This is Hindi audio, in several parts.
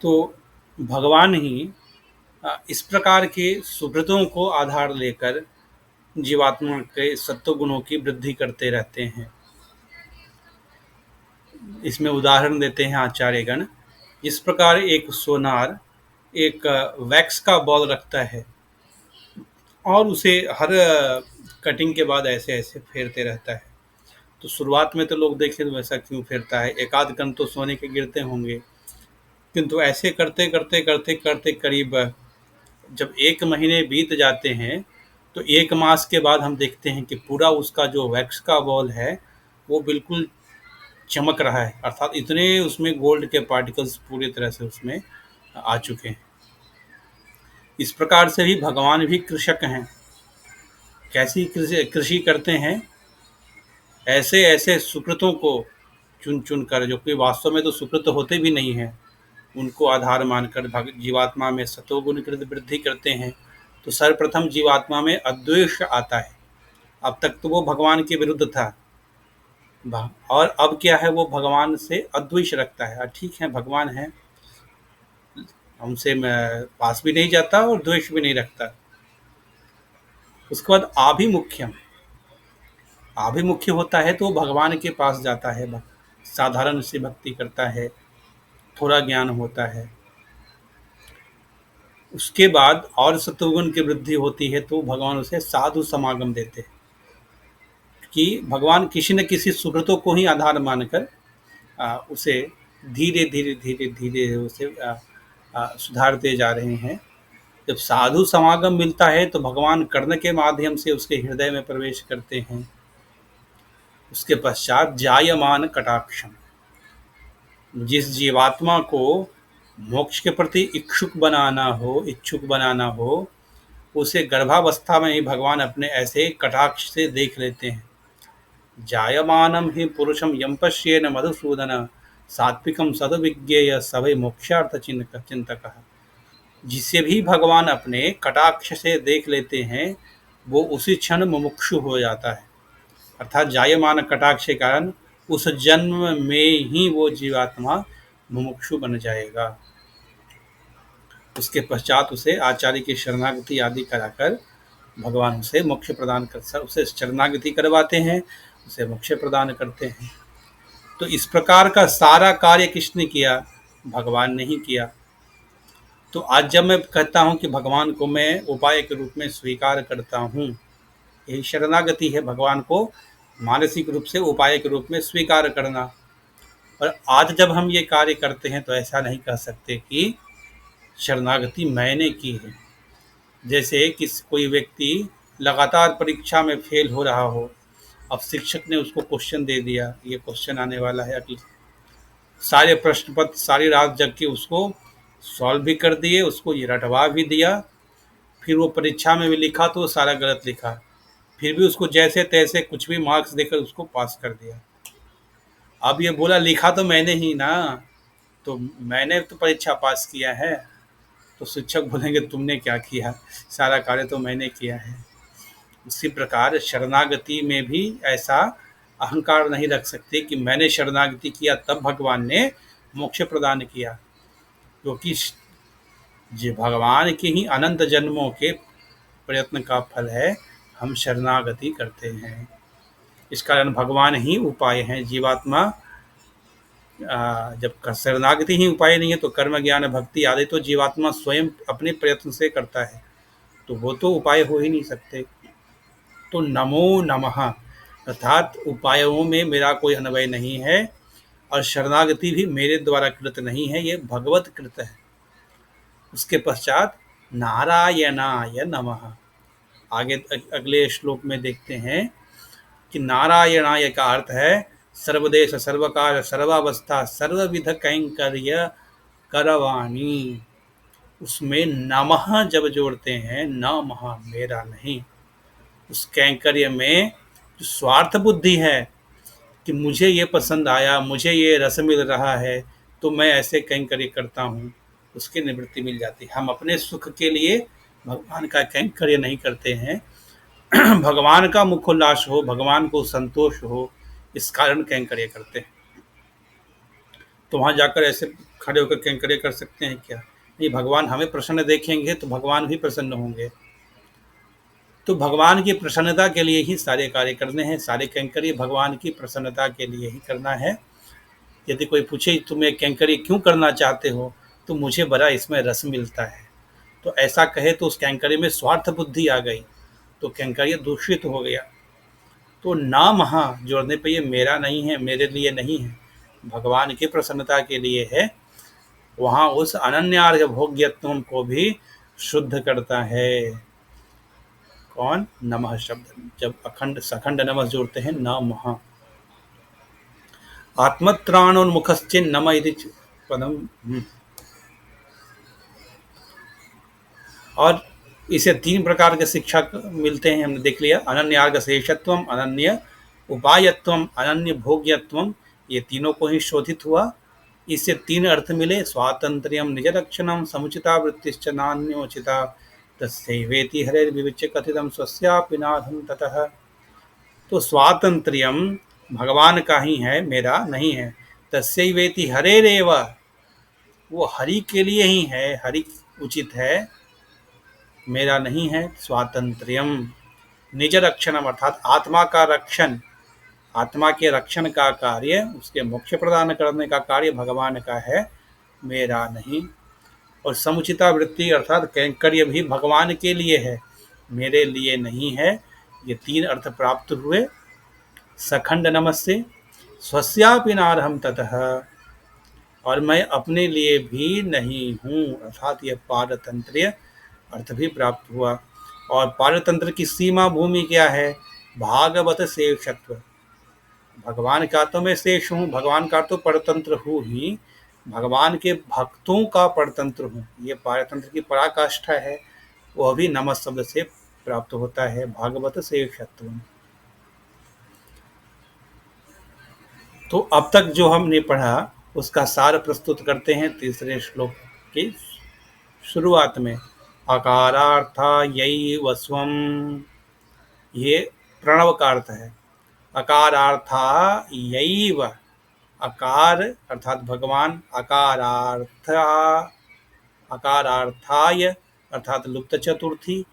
तो भगवान ही इस प्रकार के सुकृतों को आधार लेकर जीवात्मा के सत्व गुणों की वृद्धि करते रहते हैं। इसमें उदाहरण देते हैं आचार्यगण। जिस प्रकार एक सोनार एक वैक्स का बॉल रखता है और उसे हर कटिंग के बाद ऐसे ऐसे फेरते रहता है, तो शुरुआत में तो लोग देखें तो वैसा क्यों फेरता है, एक आध कण तो सोने के गिरते होंगे। किंतु ऐसे करते करते करते करते करीब जब 1 महीने बीत जाते हैं, तो 1 मास के बाद हम देखते हैं कि पूरा उसका जो वैक्स का बॉल है वो बिल्कुल चमक रहा है, अर्थात इतने उसमें गोल्ड के पार्टिकल्स पूरी तरह से उसमें आ चुके हैं। इस प्रकार से भी भगवान भी कृषक हैं। कैसी कृषि करते हैं, ऐसे ऐसे सुकृतों को चुन चुन कर, जो कि वास्तव में तो सुकृत होते भी नहीं हैं, उनको आधार मानकर जीवात्मा में सतोगुण की वृद्धि करते हैं। तो सर्वप्रथम जीवात्मा में अद्वेष आता है। अब तक तो वो भगवान के विरुद्ध था, और अब क्या है, वो भगवान से अद्वेष रखता है। ठीक है, भगवान है, हमसे पास भी नहीं जाता और द्वेष भी नहीं रखता। उसके बाद आभिमुख्यम, आभिमुख्य होता है तो भगवान के पास जाता है, साधारण सी भक्ति करता है, थोड़ा ज्ञान होता है। उसके बाद और सत्वगुण की वृद्धि होती है तो भगवान उसे साधु समागम देते हैं, कि भगवान किसी न किसी सुकृतों को ही आधार मानकर उसे धीरे धीरे धीरे धीरे उसे सुधारते जा रहे हैं। जब साधु समागम मिलता है तो भगवान कर्ण के माध्यम से उसके हृदय में प्रवेश करते हैं। उसके पश्चात जायमान कटाक्षम, जिस जीवात्मा को मोक्ष के प्रति इच्छुक बनाना हो, उसे गर्भावस्था में ही भगवान अपने ऐसे कटाक्ष से देख लेते हैं। जायमानम ही पुरुषम यम पश्येन मधुसूदन सात्विकम सदविज्ञेय सभै मोक्षार्थ चिंतक। जिसे भी भगवान अपने कटाक्ष से देख लेते हैं, वो उसी क्षण मुमुक्षु हो जाता है, अर्थात जायमान कटाक्ष के कारण उस जन्म में ही वो जीवात्मा मुमुक्षु बन जाएगा। उसके पश्चात उसे आचार्य की शरणागति आदि कराकर भगवान उसे मोक्ष प्रदान कर, उसे शरणागति करवाते हैं, उसे मोक्ष प्रदान करते हैं। तो इस प्रकार का सारा कार्य किसने किया? भगवान ने ही किया। तो आज जब मैं कहता हूँ कि भगवान को मैं उपाय के रूप में स्वीकार करता हूँ, यही शरणागति है, भगवान को मानसिक रूप से उपाय के रूप में स्वीकार करना। और आज जब हम ये कार्य करते हैं तो ऐसा नहीं कह सकते कि शरणागति मैंने की है। जैसे कि कोई व्यक्ति लगातार परीक्षा में फेल हो रहा हो, अब शिक्षक ने उसको क्वेश्चन दे दिया, ये क्वेश्चन आने वाला है अगले, सारे प्रश्न पत्र सारी रात जग के उसको सॉल्व भी कर दिए, उसको ये रटवा भी दिया, फिर वो परीक्षा में भी लिखा तो सारा गलत लिखा, फिर भी उसको जैसे तैसे कुछ भी मार्क्स देकर उसको पास कर दिया। अब ये बोला लिखा तो मैंने ही ना, तो मैंने तो परीक्षा पास किया है। तो शिक्षक बोलेंगे तुमने क्या किया, सारा कार्य तो मैंने किया है। उसी प्रकार शरणागति में भी ऐसा अहंकार नहीं रख सकते कि मैंने शरणागति किया तब भगवान ने मोक्ष प्रदान किया, क्योंकि जो भगवान के ही अनंत जन्मों के प्रयत्न का फल है, हम शरणागति करते हैं। इस कारण भगवान ही उपाय हैं। जीवात्मा जब शरणागति ही उपाय नहीं है तो कर्म ज्ञान भक्ति आदि तो जीवात्मा स्वयं अपने प्रयत्न से करता है, तो वो तो उपाय हो ही नहीं सकते। तो नमो नमः, अर्थात उपायों में मेरा कोई अन्वय नहीं है और शरणागति भी मेरे द्वारा कृत नहीं है, ये भगवत कृत है। उसके पश्चात नारायणाय नमः, आगे अगले श्लोक में देखते हैं कि नारायणाय का अर्थ है सर्वदेश सर्वकाल सर्वावस्था सर्वविध कैंकर्य करवाणी। उसमें नमः जब जोड़ते हैं, नमः मेरा नहीं, उस कैंकर्य में जो स्वार्थ बुद्धि है कि मुझे ये पसंद आया, मुझे ये रस मिल रहा है तो मैं ऐसे कैंकर्य करता हूँ, उसकी निवृत्ति मिल जाती है। हम अपने सुख के लिए भगवान का कैंकर्य नहीं करते हैं, भगवान का मुखोल्लास हो, भगवान को संतोष हो, इस कारण कैंकर्य करते हैं। तो वहाँ जाकर ऐसे खड़े होकर कैंकरे कर सकते हैं क्या? नहीं, भगवान हमें प्रसन्न देखेंगे तो भगवान भी प्रसन्न होंगे। तो भगवान की प्रसन्नता के लिए ही सारे कार्य करने हैं, सारे कैंकर्य भगवान की प्रसन्नता के लिए ही करना है। यदि कोई पूछे तुम ये कैंकर्य क्यों करना चाहते हो, तो मुझे बड़ा इसमें रस मिलता है, तो ऐसा कहे तो उस कैंकर्य में स्वार्थ बुद्धि आ गई, तो कैंकर्य दूषित हो गया। तो नाम हाँ जोड़ने पे ये मेरा नहीं है, मेरे लिए नहीं है, भगवान की प्रसन्नता के लिए है। वहाँ उस अनन्यार्घ भोग्यत्व को भी शुद्ध करता है। कौन? नमः शब्द। जब अखंड सखंड नमः जोड़ते हैं नमः। आत्मत्राणोन्मुखश्चिन नम इति पदम। और इसे 3 प्रकार के शिक्षा मिलते हैं, हमने देख लिया। अनन्यार्घ शेषत्वम, अनन्य उपायत्वम, अनन्य भोग्यत्वम, ये तीनों को ही शोधित हुआ। इससे 3 अर्थ मिले, स्वातंत्र्यम निजरक्षणम समुचिता वृत्तिश्च नान्योचिता तस्यैवेति हरेर्विविच्य कथितम स्वस्यापि नाथं ततः। तो स्वातंत्र्यम भगवान का ही है, मेरा नहीं है। तस्यैवेति हरेरेव, वो हरि के लिए ही है, हरि उचित है, मेरा नहीं है। स्वातंत्र्यम निज रक्षणम, अर्थात आत्मा का रक्षण, आत्मा के रक्षण का कार्य, उसके मोक्ष प्रदान करने का कार्य भगवान का है, मेरा नहीं। और समुचिता वृत्ति अर्थात कैंकर्य भी भगवान के लिए है, मेरे लिए नहीं है। ये 3 अर्थ प्राप्त हुए सखंड नमः से। स्वस्यापि नार्हं ततः, और मैं अपने लिए भी नहीं हूँ, अर्थात यह पारतंत्र्य अर्थ भी प्राप्त हुआ। और पारतंत्र की सीमा भूमि क्या है? भागवत शेषत्व। भगवान का तो मैं शेष हूँ, भगवान का तो परतंत्र हूँ ही, भगवान के भक्तों का परतंत्र हूँ। ये पारतंत्र की पराकाष्ठा है, वह भी नमः शब्द से प्राप्त होता है, भागवत शेषत्व। तो अब तक जो हमने पढ़ा उसका सार प्रस्तुत करते हैं तीसरे श्लोक की शुरुआत में। अकारार्थायै स्वम, ये प्रणव का अर्थ है। अकारार्थायै, अकार अर्थात भगवान, अकारार्थाय अर्थात लुप्त चतुर्थी,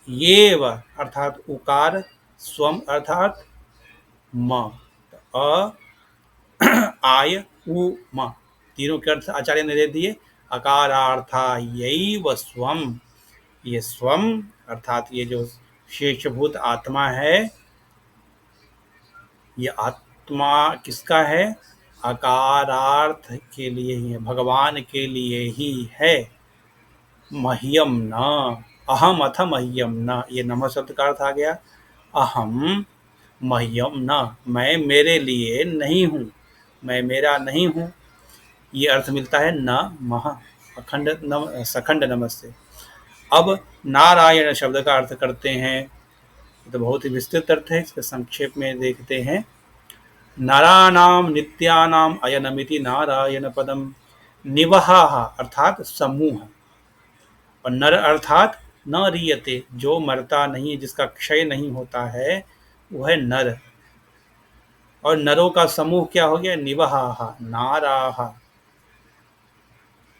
ये अर्थात उकार, स्वम अर्थात म, अ आय उ म, तीनों के अर्थ आचार्य ने दे दिए। अकारार्थायै स्वम, ये स्वम अर्थात ये जो शेषभूत आत्मा है, ये आत्मा किसका है? अकारार्थ के लिए ही है, भगवान के लिए ही है। मह्यम न, अहम अथ मह्यम न, ये नमः शब्द का अर्थ आ गया। अहम मह्यम न, मैं मेरे लिए नहीं हूँ, मैं मेरा नहीं हूँ, ये अर्थ मिलता है न मह, अखंड नम, सखंड नमः से। अब नारायण शब्द का अर्थ करते हैं, तो बहुत ही विस्तृत अर्थ है, इसके संक्षेप में देखते हैं। नराणाम नित्यानाम अयनमिति नारायण पदम, निवहाः अर्थात समूह, और नर अर्थात न रीयते, जो मरता नहीं, जिसका क्षय नहीं होता है, वह नर। और नरों का समूह क्या हो गया? निवहाः, नाराः,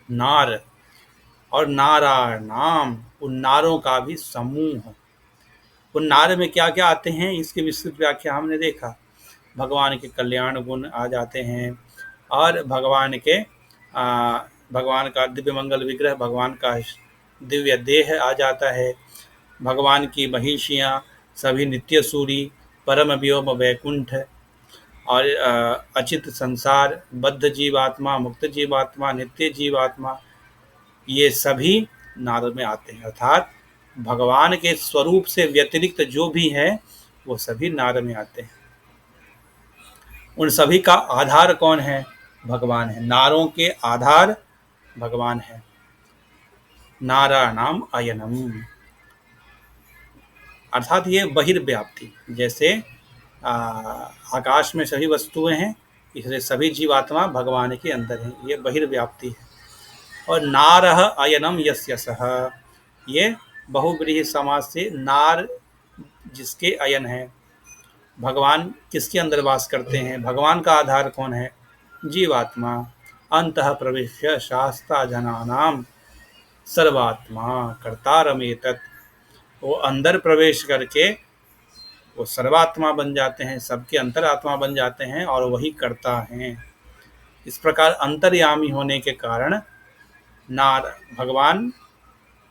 नार। और नाराणाम, उन नारों का भी समूह। उन नार में क्या क्या आते हैं, इसकी विस्तृत व्याख्या हमने देखा। भगवान के कल्याण गुण आ जाते हैं, और भगवान का दिव्य मंगल विग्रह, भगवान का दिव्य देह आ जाता है, भगवान की महिषियाँ सभी नित्य सूरी, परम व्योम वैकुंठ, और अचित संसार, बद्ध जीवात्मा, मुक्त जीवात्मा, नित्य जीवात्मा, ये सभी नाद में आते हैं। अर्थात भगवान के स्वरूप से व्यतिरिक्त जो भी है वो सभी नाद में आते हैं। उन सभी का आधार कौन है? भगवान है। नारों के आधार भगवान है। नाराणाम अयनम, अर्थात ये बहिर्व्याप्ति, जैसे आकाश में सभी वस्तुएं हैं, इसलिए सभी जीवात्मा भगवान के अंदर हैं, ये बहिर्व्याप्ति है। और नारः अयनम यस्य सः, ये बहुव्रीहि समास से नार जिसके अयन है। भगवान किसके अंदर वास करते हैं? भगवान का आधार कौन है? जीवात्मा। अंतः प्रविश्य शास्ता जनानां सर्वात्मा कर्तारमेतत्। वो अंदर प्रवेश करके वो सर्वात्मा बन जाते हैं, सबके अंतरात्मा बन जाते हैं और वही करता है। इस प्रकार अंतर्यामी होने के कारण भगवान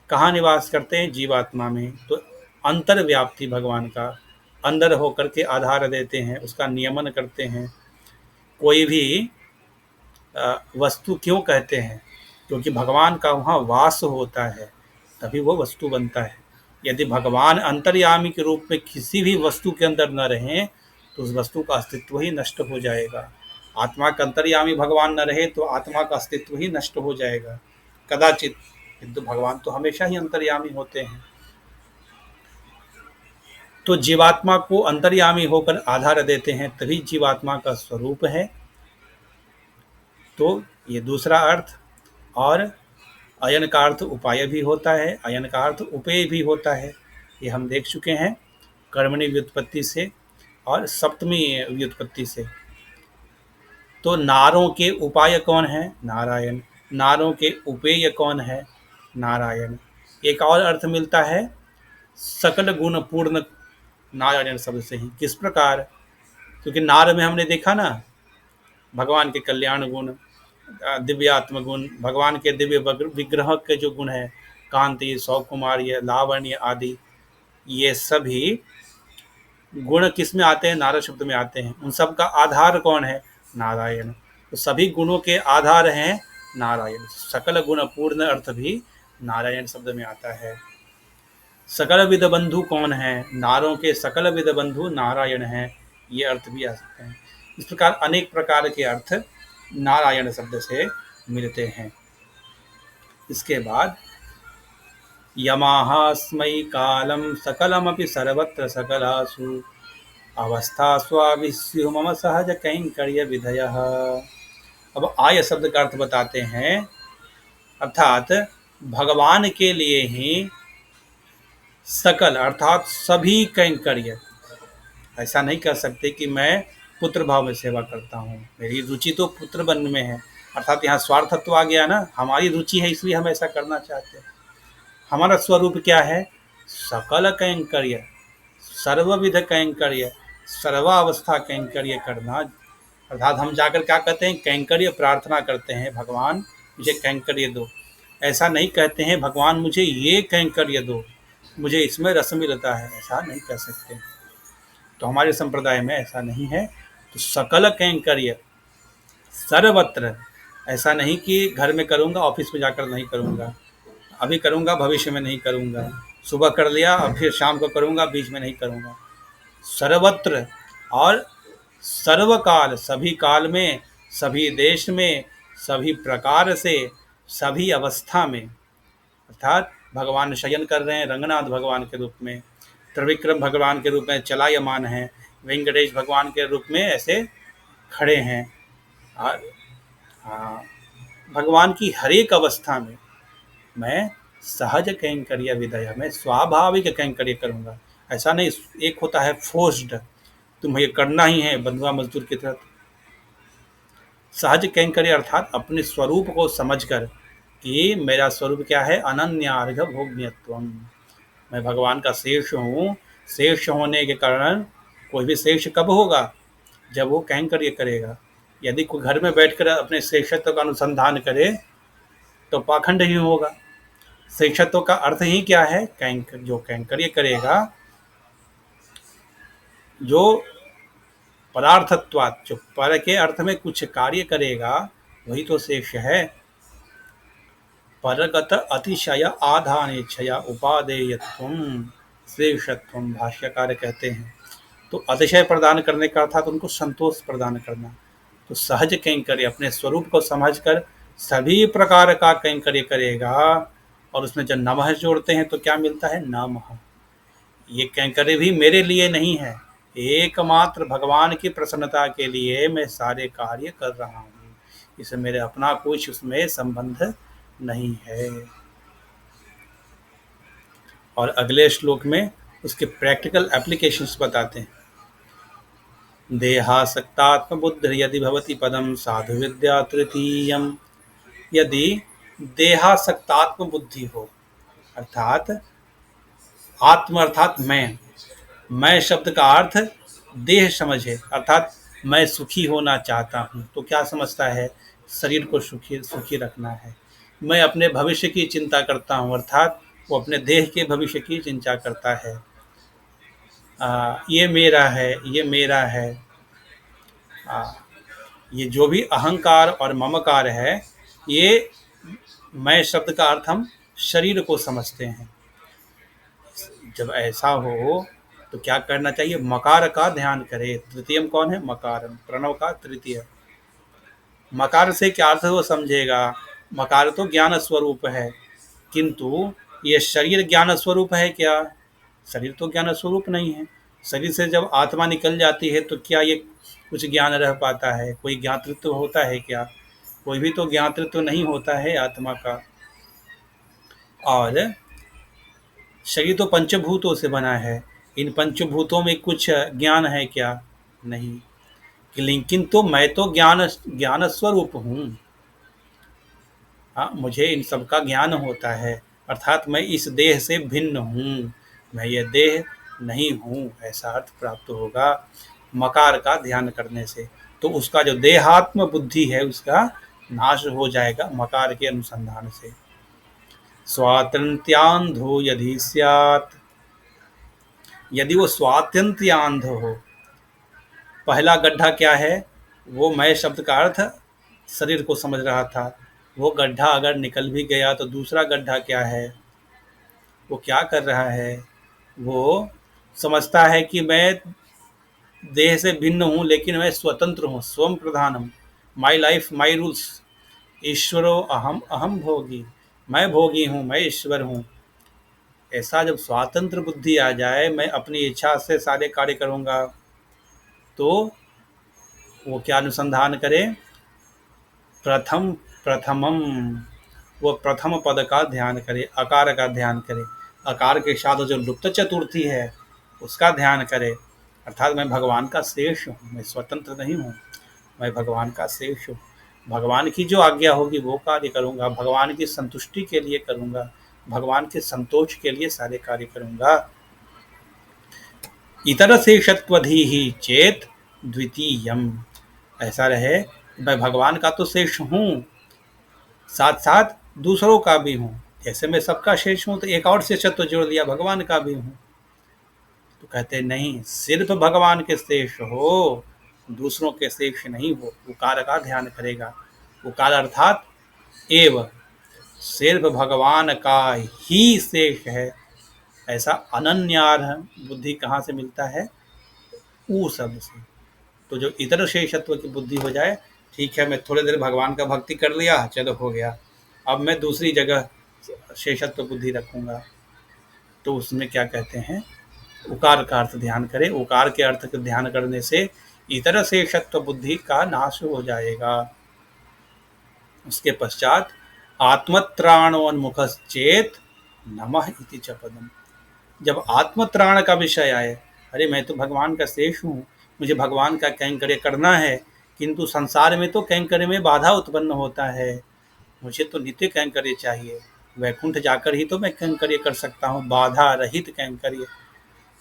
कहाँ निवास करते हैं? जीवात्मा में। तो अंतर्व्याप्ति भगवान का, अंदर होकर के आधार देते हैं, उसका नियमन करते हैं। कोई भी वस्तु क्यों कहते हैं? क्योंकि भगवान का वहाँ वास होता है, तभी वो वस्तु बनता है। यदि भगवान अंतर्यामी के रूप में किसी भी वस्तु के अंदर न रहें तो उस वस्तु का अस्तित्व ही नष्ट हो जाएगा। आत्मा का अंतर्यामी भगवान न रहे तो आत्मा का अस्तित्व ही नष्ट हो जाएगा कदाचित, किंतु भगवान तो हमेशा ही अंतर्यामी होते हैं। तो जीवात्मा को अंतर्यामी होकर आधार देते हैं, तभी जीवात्मा का स्वरूप है। तो ये दूसरा अर्थ। और अयन का अर्थ उपाय भी होता है, अयन का अर्थ उपेय भी होता है। ये हम देख चुके हैं कर्मणि व्युत्पत्ति से और सप्तमी व्युत्पत्ति से। तो नारों के उपाय कौन है? नारायण। नारों के उपेय कौन है? नारायण। एक और अर्थ मिलता है सकल गुण पूर्ण नारायण शब्द से ही। किस प्रकार? क्योंकि नार में हमने देखा ना भगवान के कल्याण गुण, दिव्यात्म गुण, भगवान के दिव्य विग्रह के जो गुण है, कांति, सौकुमार्य, लावण्य आदि, ये सभी गुण किस में आते हैं? नारद शब्द में आते हैं। उन सब का आधार कौन है? नारायण। तो सभी गुणों के आधार हैं नारायण। सकल गुण पूर्ण अर्थ भी नारायण शब्द में आता है। सकल विद बंधु कौन है? नारों के सकल विद बंधु नारायण हैं। ये अर्थ भी आ सकते हैं। इस प्रकार अनेक प्रकार के अर्थ नारायण शब्द से मिलते हैं। इसके बाद यमाहास्मै कालं सकलमपि सर्वत्र सकलासु अवस्थास्वाविस्यु मम सहज कैंकर्य विधयः। अब आय शब्द का अर्थ बताते हैं, अर्थात भगवान के लिए ही सकल अर्थात सभी कैंकर्य। ऐसा नहीं कह सकते कि मैं पुत्र भाव में सेवा करता हूँ, मेरी रुचि तो पुत्र बनने में है, अर्थात यहाँ स्वार्थत्व आ गया ना। हमारी रुचि है इसलिए हम ऐसा करना चाहते हैं। हमारा स्वरूप क्या है? सकल कैंकर्य, सर्वविध कैंकर्य, सर्वावस्था कैंकर्य करना। अर्थात हम जाकर क्या कहते हैं? कैंकर्य प्रार्थना करते हैं, भगवान मुझे कैंकर्य दो। ऐसा नहीं कहते हैं भगवान मुझे ये कैंकर्य दो, मुझे इसमें रस मिलता है, ऐसा नहीं कह सकते। तो हमारे संप्रदाय में ऐसा नहीं है। तो सकल कैंकर्य सर्वत्र, ऐसा नहीं कि घर में करूँगा ऑफिस में जाकर नहीं करूँगा, अभी करूँगा भविष्य में नहीं करूँगा, सुबह कर लिया और फिर शाम को करूँगा, बीच में नहीं करूँगा। सर्वत्र और सर्वकाल, सभी काल में, सभी देश में, सभी प्रकार से, सभी अवस्था में। अर्थात भगवान शयन कर रहे हैं रंगनाथ भगवान के रूप में, त्रिविक्रम भगवान के रूप में चलायमान हैं, वेंकटेश भगवान के रूप में ऐसे खड़े हैं। और भगवान की हर एक अवस्था में मैं सहज कैंकर्य विधय, मैं स्वाभाविक कैंकर्य करूँगा। ऐसा नहीं एक होता है फोर्स्ड, तुम्हें ये करना ही है, बंधुआ मजदूर की तरह। सहज कैंकर्य अर्थात अपने स्वरूप को समझकर कि मेरा स्वरूप क्या है? अनन्यार्घ भोग्यत्वम, मैं भगवान का शेष हूँ। शेष होने के कारण कोई भी शेष कब होगा? जब वो कैंकर्य करेगा। यदि कोई घर में बैठकर अपने शेषत्व का अनुसंधान करे तो पाखंड ही होगा। शेषत्व का अर्थ ही क्या है? जो कैंकर्य करेगा, जो परार्थत्वात्, जो पर के अर्थ में कुछ कार्य करेगा, वही तो शेष है। परगत अतिशय आधानेच्छया उपादेयत्वम शेषत्वम, भाष्यकार कहते हैं। तो अतिशय प्रदान करने का अर्थात उनको संतोष प्रदान करना। तो सहज कैंकर्य अपने स्वरूप को समझकर सभी प्रकार का कैंकर्य करेगा। और उसमें जब नमः जोड़ते हैं तो क्या मिलता है? नमः। ये कैंकर्य भी मेरे लिए नहीं है, एकमात्र भगवान की प्रसन्नता के लिए मैं सारे कार्य कर रहा हूँ। इससे मेरे अपना कुछ उसमें संबंध नहीं है। और अगले श्लोक में उसके प्रैक्टिकल एप्लीकेशंस बताते हैं। देहासक्तात्मबुद्धिर्यदि भवति पदम साधु विद्या तृतीयम। यदि देहासक्तात्म बुद्धि हो, अर्थात आत्म अर्थात मैं शब्द का अर्थ देह समझे, अर्थात मैं सुखी होना चाहता हूँ, तो क्या समझता है? शरीर को सुखी सुखी रखना है। मैं अपने भविष्य की चिंता करता हूँ, अर्थात वो अपने देह के भविष्य की चिंता करता है। ये मेरा है, ये मेरा है। ये जो भी अहंकार और ममकार है, ये मैं शब्द का अर्थ हम शरीर को समझते हैं। जब ऐसा हो तो क्या करना चाहिए? मकार का ध्यान करें। तृतीयम कौन है? मकार, प्रणव का तृतीय। मकार से क्या अर्थ वो समझेगा? मकार तो ज्ञान स्वरूप है, किंतु ये शरीर ज्ञान स्वरूप है क्या? शरीर तो ज्ञान स्वरूप नहीं है। शरीर से जब आत्मा निकल जाती है तो क्या ये कुछ ज्ञान रह पाता है? कोई ज्ञातृत्व होता है क्या? कोई भी तो ज्ञातृत्व नहीं होता है आत्मा का। और शरीर तो पंचभूतों से बना है, इन पंचभूतों में कुछ ज्ञान है क्या? नहीं। लेकिन तो मैं तो ज्ञान स्वरूप हूँ। हाँ, मुझे इन सब का ज्ञान होता है, अर्थात मैं इस देह से भिन्न हूँ, मैं ये देह नहीं हूँ, ऐसा अर्थ प्राप्त होगा मकार का ध्यान करने से। तो उसका जो देहात्म बुद्धि है उसका नाश हो जाएगा मकार के अनुसंधान से। स्वातंत्र्यांधो यदि स्यात्, यदि वो स्वातंत्र्यांध हो। पहला गड्ढा क्या है? वो मैं शब्द का अर्थ शरीर को समझ रहा था, वो गड्ढा अगर निकल भी गया तो दूसरा गड्ढा क्या है? वो क्या कर रहा है? वो समझता है कि मैं देह से भिन्न हूँ, लेकिन मैं स्वतंत्र हूँ, स्वयं प्रधानम, माई लाइफ माई रूल्स, ईश्वरो अहम अहम भोगी, मैं भोगी हूँ, मैं ईश्वर हूँ। ऐसा जब स्वातंत्र बुद्धि आ जाए, मैं अपनी इच्छा से सारे कार्य करूँगा, तो वो क्या अनुसंधान करे? प्रथमम, वो प्रथम पद का ध्यान करे, अकार का ध्यान करे, अकार के साथ जो लुप्त चतुर्थी है उसका ध्यान करे, अर्थात मैं भगवान का शेष हूँ, मैं स्वतंत्र नहीं हूँ, मैं भगवान का शेष हूँ। भगवान की जो आज्ञा होगी वो कार्य करूँगा, भगवान की संतुष्टि के लिए करूँगा, भगवान के संतोष के लिए सारे कार्य करूँगा। इतर शेषत्वधि ही चेत द्वितीयम, ऐसा रहे मैं भगवान का तो शेष हूँ, साथ साथ दूसरों का भी हूँ। जैसे मैं सबका शेष हूँ तो एक और शेषत्व जोड़ दिया, भगवान का भी हूँ। तो कहते नहीं, सिर्फ भगवान के शेष हो, दूसरों के शेष नहीं हो। उकार का ध्यान करेगा। उकार अर्थात एव, सिर्फ भगवान का ही शेष है, ऐसा अनन्यार्ह बुद्धि कहाँ से मिलता है? ऊ शब्द से। तो जो इतर शेषत्व की बुद्धि हो जाए, ठीक है मैं थोड़ी देर भगवान का भक्ति कर लिया, चलो हो गया, अब मैं दूसरी जगह शेषत्व बुद्धि रखूँगा, तो उसमें क्या कहते हैं? उकार का अर्थ ध्यान करें। उकार के अर्थ का ध्यान करने से इतर शेषत्व बुद्धि का नाश हो जाएगा। उसके पश्चात आत्मत्राणोन्मुखश्चेत नमः इति च पदम। जब आत्मत्राण का विषय आए, अरे मैं तो भगवान का शेष हूँ, मुझे भगवान का कैंकर्य करना है, किंतु संसार में तो कैंकर्य में बाधा उत्पन्न होता है, मुझे तो नित्य कैंकर्य चाहिए, वैकुंठ जाकर ही तो मैं कैंकर्य कर सकता हूँ, बाधा रहित कैंकर्य।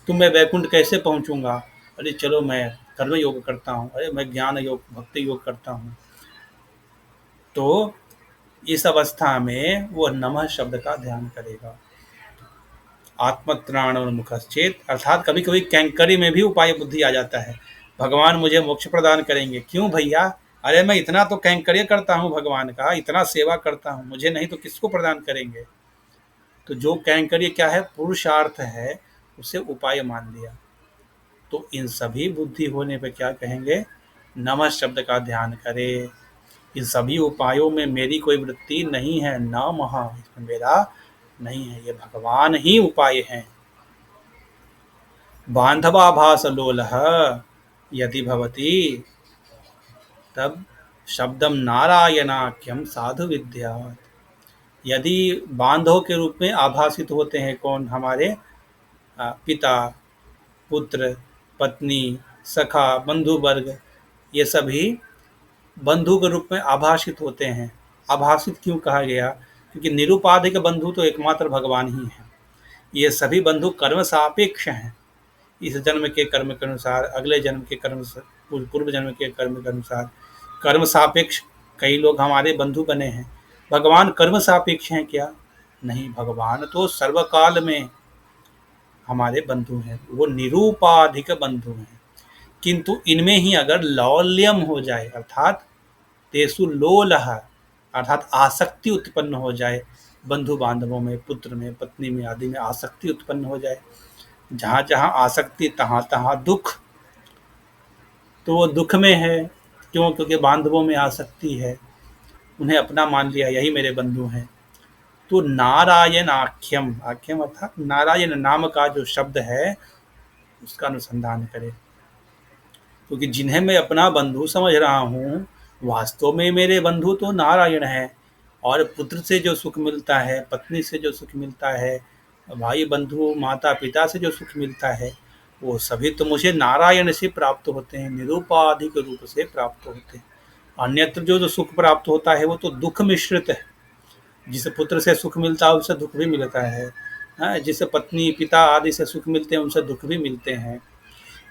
तो मैं वैकुंठ कैसे पहुँचूँगा? अरे चलो मैं कर्म योग करता हूँ, अरे मैं ज्ञान योग भक्ति योग करता हूँ। तो इस अवस्था में वो नमः शब्द का ध्यान करेगा। आत्मत्राणोन्मुखश्चेत, अर्थात कभी कभी कैंकरी में भी उपाय बुद्धि आ जाता है, भगवान मुझे मोक्ष प्रदान करेंगे। क्यों भैया? अरे मैं इतना तो कैंकर्य करता हूँ भगवान का, इतना सेवा करता हूँ, मुझे नहीं तो किसको प्रदान करेंगे? तो जो कैंकर्य क्या है? पुरुषार्थ है, उसे उपाय मान लिया। तो इन सभी बुद्धि होने पे क्या कहेंगे? नमः शब्द का ध्यान करें। इन सभी उपायों में मेरी कोई वृत्ति नहीं है, नमः इसमें मेरा नहीं है, ये भगवान ही उपाय हैं। बांधवाभास लोलः यदि भवति तब शब्दम नारायणाख्यम साधु विद्यात्। यदि बांधव के रूप में आभासित होते हैं कौन? हमारे पिता, पुत्र, पत्नी, सखा, बंधु वर्ग, ये सभी बंधु के रूप में आभाषित होते हैं। आभाषित क्यों कहा गया? क्योंकि निरुपाधिक बंधु तो एकमात्र भगवान ही हैं। ये सभी बंधु कर्म सापेक्ष हैं। इस जन्म के कर्म के अनुसार, अगले जन्म के कर्म, पूर्व जन्म के कर्म के अनुसार कर्म सापेक्ष कई लोग हमारे बंधु बने हैं। भगवान कर्म सापेक्ष हैं क्या? नहीं, भगवान तो सर्वकाल में हमारे बंधु हैं, वो निरूपाधिक बंधु हैं। किंतु इनमें ही अगर लौल्यम हो जाए, अर्थात तेसु लोलह, अर्थात आसक्ति उत्पन्न हो जाए, बंधु बांधवों में, पुत्र में, पत्नी में आदि में आसक्ति उत्पन्न हो जाए, जहाँ जहाँ आसक्ति तहाँ तहाँ दुख, तो वो दुख में है। क्यों? क्योंकि बांधवों में आसक्ति है, उन्हें अपना मान लिया, यही मेरे बंधु हैं। तो नारायण आख्यम, आख्यम अर्थात नारायण नाम का जो शब्द है उसका अनुसंधान करें। क्योंकि जिन्हें मैं अपना बंधु समझ रहा हूँ, वास्तव में मेरे बंधु तो नारायण हैं। और पुत्र से जो सुख मिलता है, पत्नी से जो सुख मिलता है, भाई बंधु माता पिता से जो सुख मिलता है, वो सभी तो मुझे नारायण से प्राप्त होते हैं, निरूपाधिक रूप से प्राप्त होते हैं। अन्यत्र जो जो सुख प्राप्त होता है वो तो दुख मिश्रित है। जिसे पुत्र से सुख मिलता है उससे दुख भी मिलता है, हाँ, जिसे पत्नी पिता आदि से सुख मिलते हैं उनसे दुख भी मिलते हैं।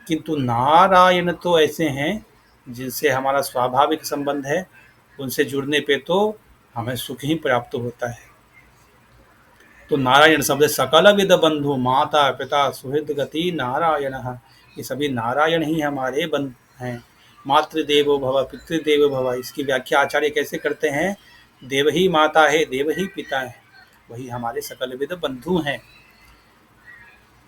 किंतु नारायण तो ऐसे हैं जिनसे हमारा स्वाभाविक संबंध है, उनसे जुड़ने पे तो हमें सुख ही प्राप्त होता है। तो नारायण शब्द सकल विद बंधु माता पिता सुहृद गति नारायण, ये सभी नारायण ही हमारे बंधु हैं। मातृदेवो भव पितृदेवो भव, इसकी व्याख्या आचार्य कैसे करते हैं? देव ही माता है, देव ही पिता है, वही हमारे सकल विद बंधु हैं।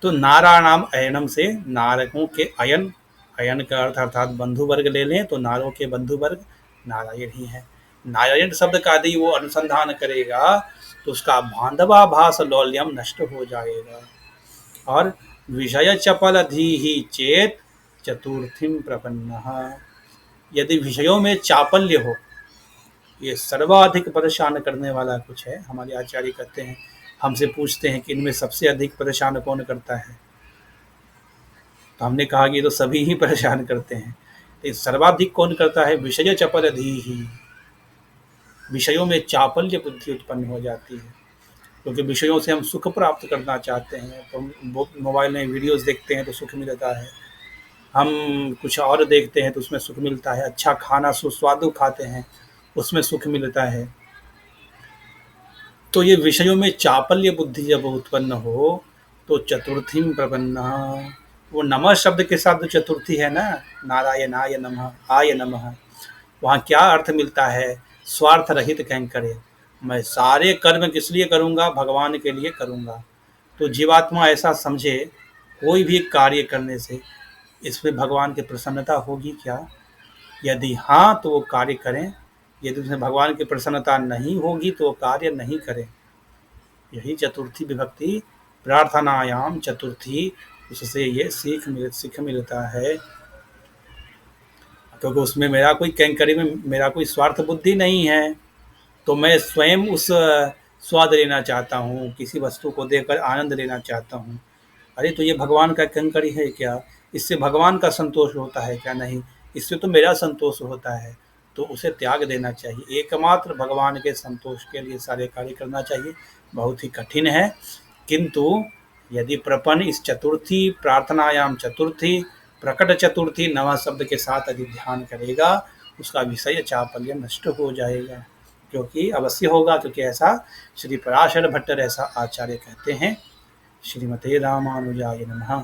तो नाराणाम अयनम से नारकों के अयन, अयन का अर्थ अर्थात बंधु वर्ग ले लें तो नारों के बंधु वर्ग नारायण ही है। नारायण शब्द का यदि वो अनुसंधान करेगा तो उसका बांधवाभास लौल्यम नष्ट हो जाएगा। और विषय चपल ही चेत चतुर्थीम प्रपन्न, यदि विषयों में चापल्य हो, ये सर्वाधिक परेशान करने वाला कुछ है। हमारे आचार्य कहते हैं, हमसे पूछते हैं कि इनमें सबसे अधिक परेशान कौन करता है, तो हमने कहा कि ये तो सभी ही परेशान करते हैं। तो सर्वाधिक कौन करता है? विषय चपल ही, विषयों में चापल्य बुद्धि उत्पन्न हो जाती है। क्योंकि विषयों से हम सुख प्राप्त करना चाहते हैं, तो मोबाइल में वीडियोस देखते हैं तो सुख मिलता है, हम कुछ और देखते हैं तो उसमें सुख मिलता है, अच्छा खाना सुस्वादु खाते हैं उसमें सुख मिलता है। तो ये विषयों में चापल्य बुद्धि जब उत्पन्न हो तो चतुर्थी प्रपन्न, वो नमः शब्द के साथ जो चतुर्थी है ना, नारायणाय नमः, आय नमः, वहाँ क्या अर्थ मिलता है? स्वार्थ रहित कैंकर्य, मैं सारे कर्म किस लिए करूँगा? भगवान के लिए करूँगा। तो जीवात्मा ऐसा समझे, कोई भी कार्य करने से इसमें भगवान की प्रसन्नता होगी क्या? यदि हाँ तो वो कार्य करें, यदि उसमें भगवान की प्रसन्नता नहीं होगी तो वो कार्य नहीं करें। यही चतुर्थी विभक्ति, प्रार्थनायाम चतुर्थी, उससे ये सीख मिलता है। क्योंकि उसमें मेरा कोई कैंकरी में मेरा कोई स्वार्थ बुद्धि नहीं है, तो मैं स्वयं उस स्वाद लेना चाहता हूँ, किसी वस्तु को देखकर आनंद लेना चाहता हूँ। अरे तो ये भगवान का कैंकरी है क्या? इससे भगवान का संतोष होता है क्या? नहीं, इससे तो मेरा संतोष होता है, तो उसे त्याग देना चाहिए। एकमात्र भगवान के संतोष के लिए सारे कार्य करना चाहिए। बहुत ही कठिन है, किंतु यदि प्रपन्न इस चतुर्थी, प्रार्थनायाम चतुर्थी, प्रकट चतुर्थी नवा शब्द के साथ यदि ध्यान करेगा, उसका विषय चापल्य नष्ट हो जाएगा। क्योंकि अवश्य होगा, क्योंकि ऐसा श्री पराशर भट्टर ऐसा आचार्य कहते हैं। श्रीमते रामानुजाय नमः।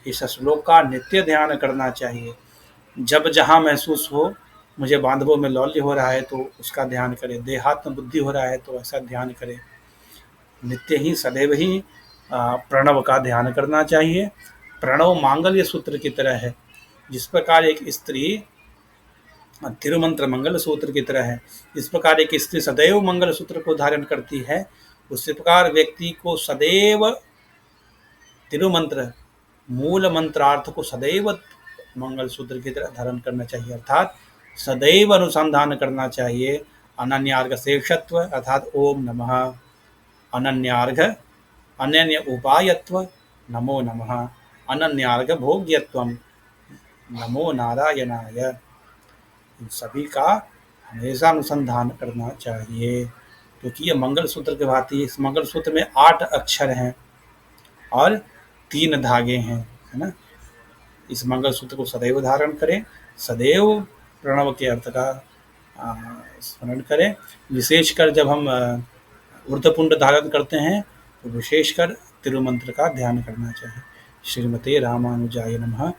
इस श्लोक का नित्य ध्यान करना चाहिए। जब जहाँ महसूस हो मुझे बांधवों में लौल्य हो रहा है तो उसका ध्यान करें, देहात्म बुद्धि हो रहा है तो ऐसा ध्यान करें। नित्य ही सदैव ही प्रणव का ध्यान करना चाहिए। प्रणव मांगल्य सूत्र की तरह है। जिस प्रकार एक स्त्री तिरुमंत्र मंगल सूत्र की तरह है, जिस प्रकार एक स्त्री सदैव मंगल सूत्र को धारण करती है, उसी प्रकार व्यक्ति को सदैव तिरुमंत्र मूल मंत्रार्थ को सदैव मंगल सूत्र की तरह धारण करना चाहिए। अर्थात सदैव अनुसंधान करना चाहिए। अनन्यार्घ शेषत्व अर्थात ओम नमः, अनन्यार्घ अनन्य उपायत्व नमो नमः, अनन्यार्घ भोग्यत्वम नमो नारायणाय। इन सभी का हमेशा अनुसंधान करना चाहिए, क्योंकि ये मंगलसूत्र की भांति, इस मंगलसूत्र में 8 अक्षर हैं और 3 धागे हैं, है ना। इस मंगलसूत्र को सदैव धारण करें, सदैव प्रणव के अर्थ का स्मरण करें। विशेषकर जब हम ऊर्ध्वपुंड धारण करते हैं तो विशेषकर तिरुमंत्र का ध्यान करना चाहिए। श्रीमते रामानुजाय नमः।